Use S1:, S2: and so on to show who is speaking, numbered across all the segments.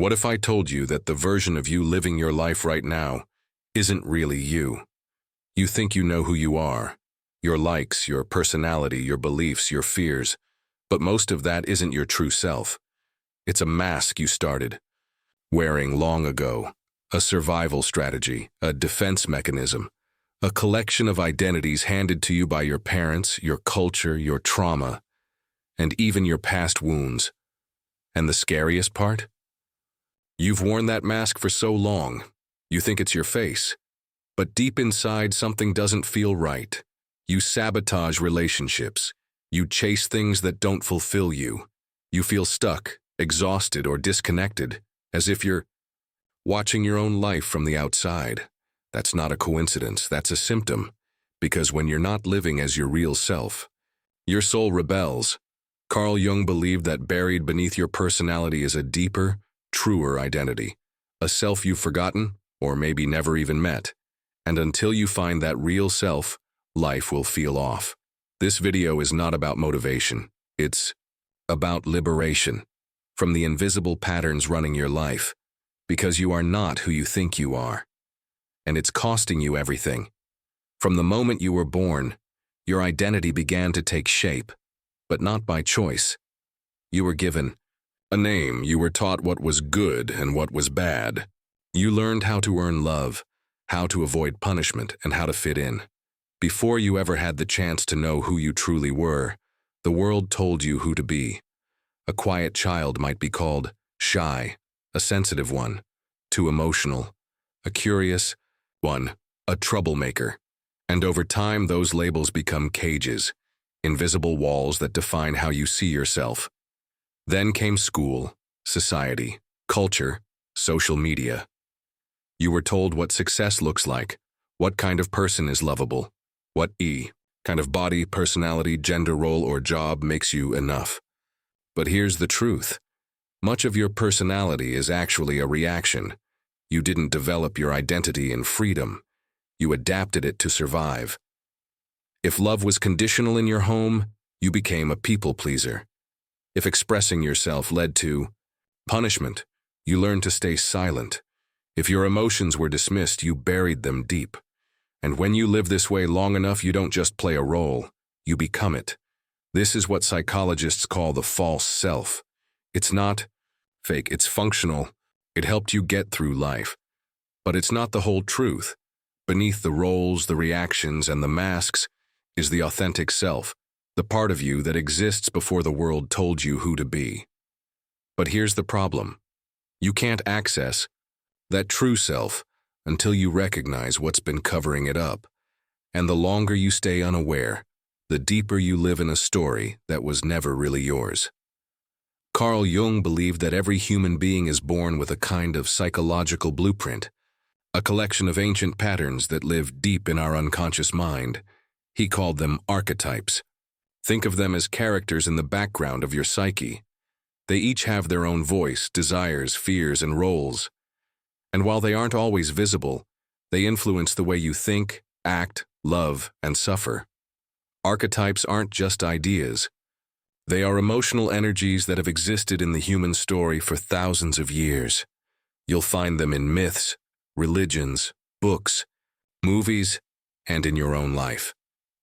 S1: What if I told you that the version of you living your life right now isn't really you? You think you know who you are, your likes, your personality, your beliefs, your fears, but most of that isn't your true self. It's a mask you started wearing long ago, a survival strategy, a defense mechanism, a collection of identities handed to you by your parents, your culture, your trauma, and even your past wounds. And the scariest part? You've worn that mask for so long, you think it's your face. But deep inside, something doesn't feel right. You sabotage relationships. You chase things that don't fulfill you. You feel stuck, exhausted, or disconnected, as if you're watching your own life from the outside. That's not a coincidence, that's a symptom. Because when you're not living as your real self, your soul rebels. Carl Jung believed that buried beneath your personality is a deeper, truer identity. A self you've forgotten, or maybe never even met. And until you find that real self, life will feel off. This video is not about motivation. It's about liberation from the invisible patterns running your life, because you are not who you think you are. And it's costing you everything. From the moment you were born, your identity began to take shape, but not by choice. You were given a name, you were taught what was good and what was bad. You learned how to earn love, how to avoid punishment, and how to fit in. Before you ever had the chance to know who you truly were, the world told you who to be. A quiet child might be called shy, a sensitive one, too emotional, a curious one, a troublemaker. And over time, those labels become cages, invisible walls that define how you see yourself. Then came school, society, culture, social media. You were told what success looks like, what kind of person is lovable, what kind of body, personality, gender role, or job makes you enough. But here's the truth. Much of your personality is actually a reaction. You didn't develop your identity in freedom. You adapted it to survive. If love was conditional in your home, you became a people pleaser. If expressing yourself led to punishment, you learned to stay silent. If your emotions were dismissed, you buried them deep. And when you live this way long enough, you don't just play a role, you become it. This is what psychologists call the false self. It's not fake, it's functional. It helped you get through life. But it's not the whole truth. Beneath the roles, the reactions, and the masks is the authentic self, the part of you that exists before the world told you who to be. But here's the problem. You can't access that true self until you recognize what's been covering it up. And the longer you stay unaware, the deeper you live in a story that was never really yours. Carl Jung believed that every human being is born with a kind of psychological blueprint, a collection of ancient patterns that live deep in our unconscious mind. He called them archetypes. Think of them as characters in the background of your psyche. They each have their own voice, desires, fears, and roles. And while they aren't always visible, they influence the way you think, act, love, and suffer. Archetypes aren't just ideas. They are emotional energies that have existed in the human story for thousands of years. You'll find them in myths, religions, books, movies, and in your own life.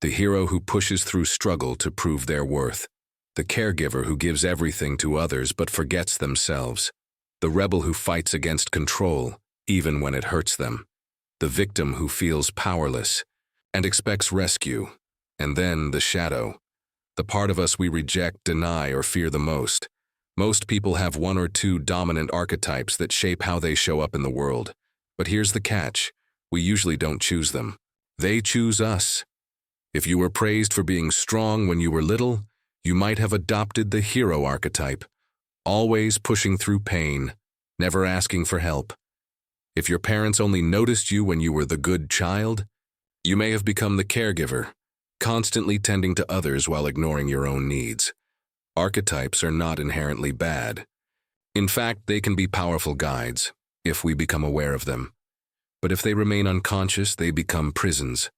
S1: The hero who pushes through struggle to prove their worth. The caregiver who gives everything to others but forgets themselves. The rebel who fights against control, even when it hurts them. The victim who feels powerless and expects rescue. And then the shadow, the part of us we reject, deny, or fear the most. Most people have one or two dominant archetypes that shape how they show up in the world. But here's the catch. We usually don't choose them. They choose us. If you were praised for being strong when you were little, you might have adopted the hero archetype, always pushing through pain, never asking for help. If your parents only noticed you when you were the good child, you may have become the caregiver, constantly tending to others while ignoring your own needs. Archetypes are not inherently bad. In fact, they can be powerful guides, if we become aware of them. But if they remain unconscious, they become prisons.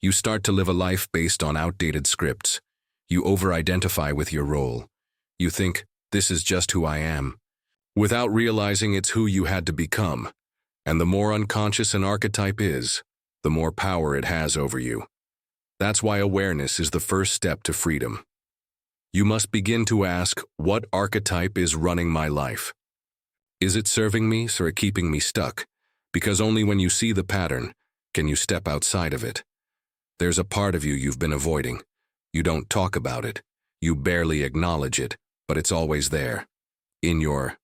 S1: You start to live a life based on outdated scripts. You over-identify with your role. You think, this is just who I am. without realizing it's who you had to become. And the more unconscious an archetype is, the more power it has over you. That's why awareness is the first step to freedom. You must begin to ask, what archetype is running my life? Is it serving me or keeping me stuck? Because only when you see the pattern can you step outside of it. There's a part of you you've been avoiding. You don't talk about it. You barely acknowledge it, but it's always there. In your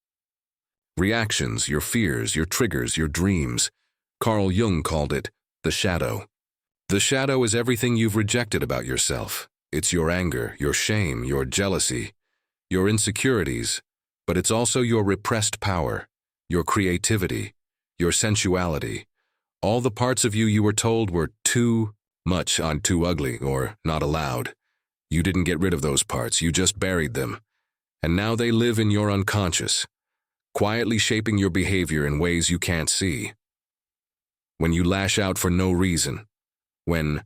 S1: reactions, your fears, your triggers, your dreams. Carl Jung called it the shadow. The shadow is everything you've rejected about yourself. It's your anger, your shame, your jealousy, your insecurities, but it's also your repressed power, your creativity, your sensuality, all the parts of you were told were too much, too ugly, or not allowed. You didn't get rid of those parts, you just buried them. And now they live in your unconscious, quietly shaping your behavior in ways you can't see. When you lash out for no reason, when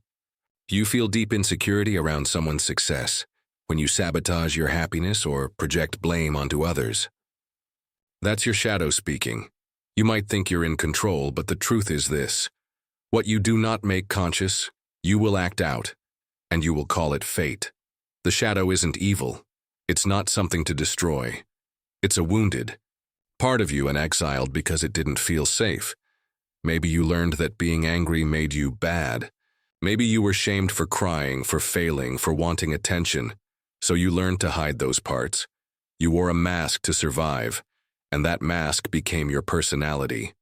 S1: you feel deep insecurity around someone's success, when you sabotage your happiness or project blame onto others. That's your shadow speaking. You might think you're in control, but the truth is this. What you do not make conscious, you will act out, and you will call it fate. The shadow isn't evil. It's not something to destroy. It's a wounded part of you and exiled because it didn't feel safe. Maybe you learned that being angry made you bad. Maybe you were shamed for crying, for failing, for wanting attention. So you learned to hide those parts. You wore a mask to survive, and that mask became your personality.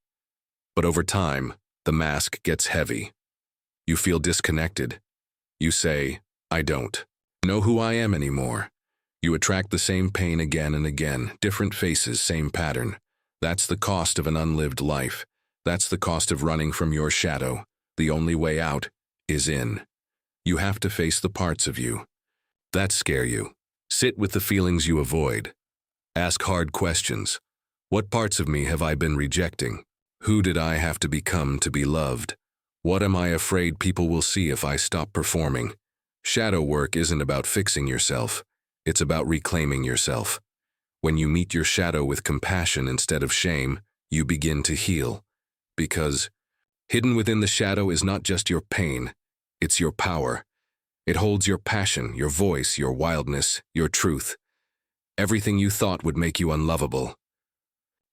S1: But over time, the mask gets heavy. You feel disconnected. You say, I don't know who I am anymore. You attract the same pain again and again, different faces, same pattern. That's the cost of an unlived life. That's the cost of running from your shadow. The only way out is in. You have to face the parts of you that scare you. Sit with the feelings you avoid. Ask hard questions. What parts of me have I been rejecting? Who did I have to become to be loved? What am I afraid people will see if I stop performing? Shadow work isn't about fixing yourself. It's about reclaiming yourself. When you meet your shadow with compassion instead of shame, you begin to heal. Because hidden within the shadow is not just your pain, it's your power. It holds your passion, your voice, your wildness, your truth. Everything you thought would make you unlovable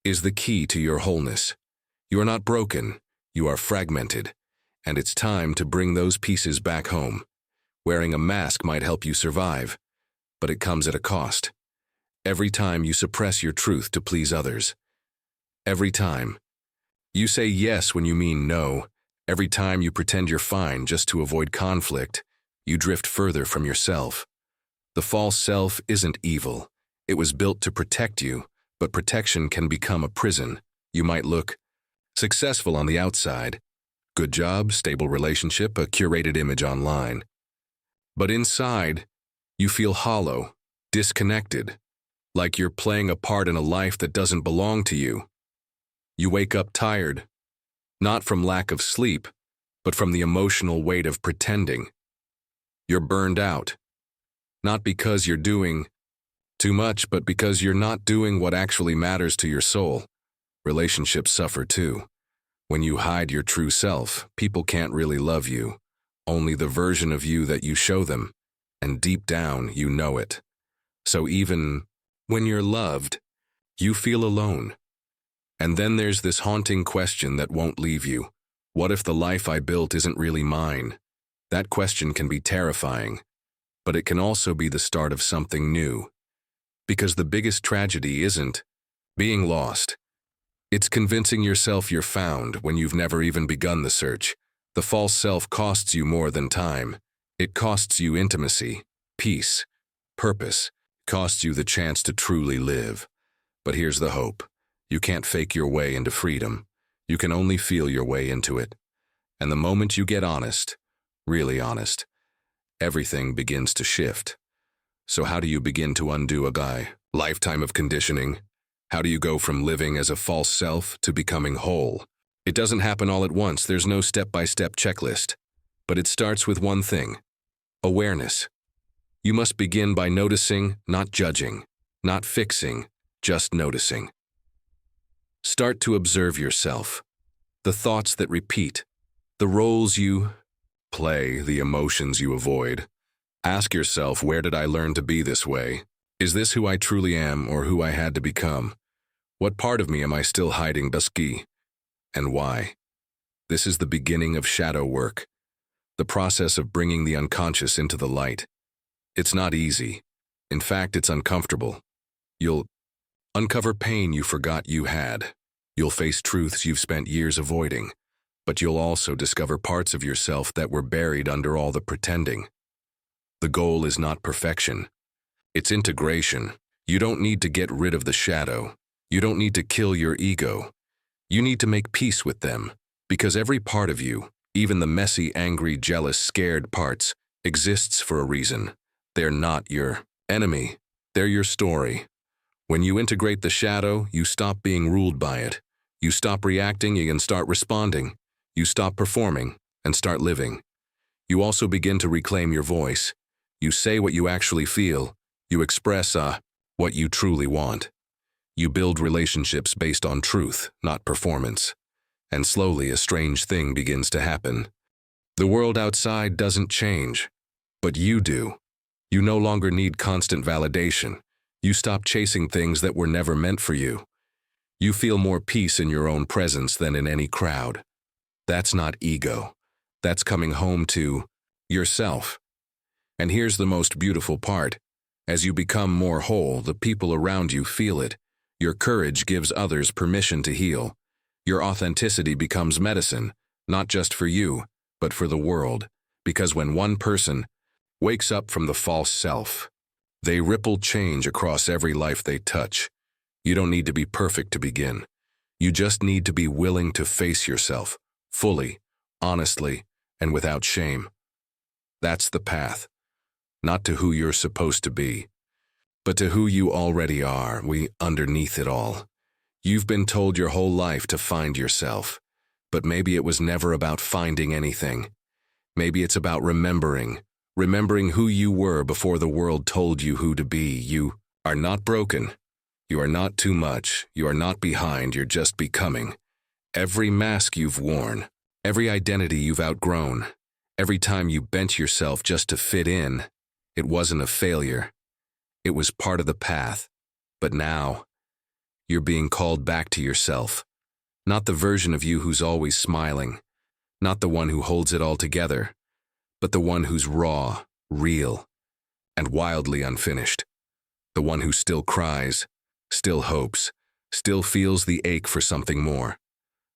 S1: is the key to your wholeness. You are not broken, you are fragmented, and it's time to bring those pieces back home. Wearing a mask might help you survive, but it comes at a cost. Every time you suppress your truth to please others. Every time you say yes when you mean no. Every time you pretend you're fine just to avoid conflict, you drift further from yourself. The false self isn't evil. It was built to protect you, but protection can become a prison. You might look successful on the outside. Good job, stable relationship, a curated image online. But inside, you feel hollow, disconnected, like you're playing a part in a life that doesn't belong to you. You wake up tired, not from lack of sleep, but from the emotional weight of pretending. You're burned out, not because you're doing too much, but because you're not doing what actually matters to your soul. Relationships suffer too. When you hide your true self, people can't really love you, only the version of you that you show them, and deep down you know it. So even when you're loved, you feel alone. And then there's this haunting question that won't leave you. What if the life I built isn't really mine? That question can be terrifying, but it can also be the start of something new. Because the biggest tragedy isn't being lost. It's convincing yourself you're found when you've never even begun the search. The false self costs you more than time. It costs you intimacy, peace, purpose, costs you the chance to truly live. But here's the hope. You can't fake your way into freedom. You can only feel your way into it. And the moment you get honest, really honest, everything begins to shift. So how do you begin to undo a lifetime of conditioning? How do you go from living as a false self to becoming whole? It doesn't happen all at once. There's no step-by-step checklist. But it starts with one thing: awareness. You must begin by noticing, not judging, not fixing, just noticing. Start to observe yourself, the thoughts that repeat, the roles you play, the emotions you avoid. Ask yourself, where did I learn to be this way? Is this who I truly am or who I had to become? What part of me am I still hiding, dusky? And why? This is the beginning of shadow work, the process of bringing the unconscious into the light. It's not easy. In fact, it's uncomfortable. You'll uncover pain you forgot you had. You'll face truths you've spent years avoiding, but you'll also discover parts of yourself that were buried under all the pretending. The goal is not perfection. It's integration. You don't need to get rid of the shadow. You don't need to kill your ego. You need to make peace with them, because every part of you, even the messy, angry, jealous, scared parts, exists for a reason. They're not your enemy. They're your story. When you integrate the shadow, you stop being ruled by it. You stop reacting and start responding. You stop performing and start living. You also begin to reclaim your voice. You say what you actually feel. You express what you truly want. You build relationships based on truth, not performance. And slowly a strange thing begins to happen. The world outside doesn't change, but you do. You no longer need constant validation. You stop chasing things that were never meant for you. You feel more peace in your own presence than in any crowd. That's not ego. That's coming home to yourself. And here's the most beautiful part. As you become more whole, the people around you feel it. Your courage gives others permission to heal. Your authenticity becomes medicine, not just for you, but for the world. Because when one person wakes up from the false self, they ripple change across every life they touch. You don't need to be perfect to begin. You just need to be willing to face yourself, fully, honestly, and without shame. That's the path. Not to who you're supposed to be, but to who you already are, underneath it all. You've been told your whole life to find yourself, but maybe it was never about finding anything. Maybe it's about remembering who you were before the world told you who to be. You are not broken. You are not too much. You are not behind. You're just becoming. Every mask you've worn, every identity you've outgrown, every time you bent yourself just to fit in, it wasn't a failure. It was part of the path. But now, you're being called back to yourself. Not the version of you who's always smiling, not the one who holds it all together, but the one who's raw, real, and wildly unfinished. The one who still cries, still hopes, still feels the ache for something more.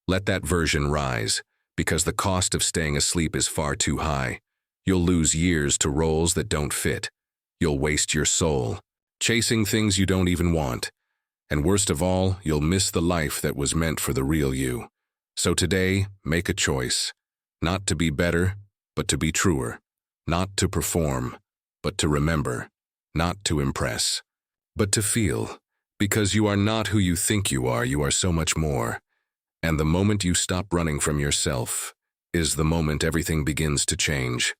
S1: Let that version rise, because the cost of staying asleep is far too high. You'll lose years to roles that don't fit. You'll waste your soul, chasing things you don't even want. And worst of all, you'll miss the life that was meant for the real you. So today, make a choice. Not to be better, but to be truer. Not to perform, but to remember. Not to impress, but to feel. Because you are not who you think you are so much more. And the moment you stop running from yourself is the moment everything begins to change.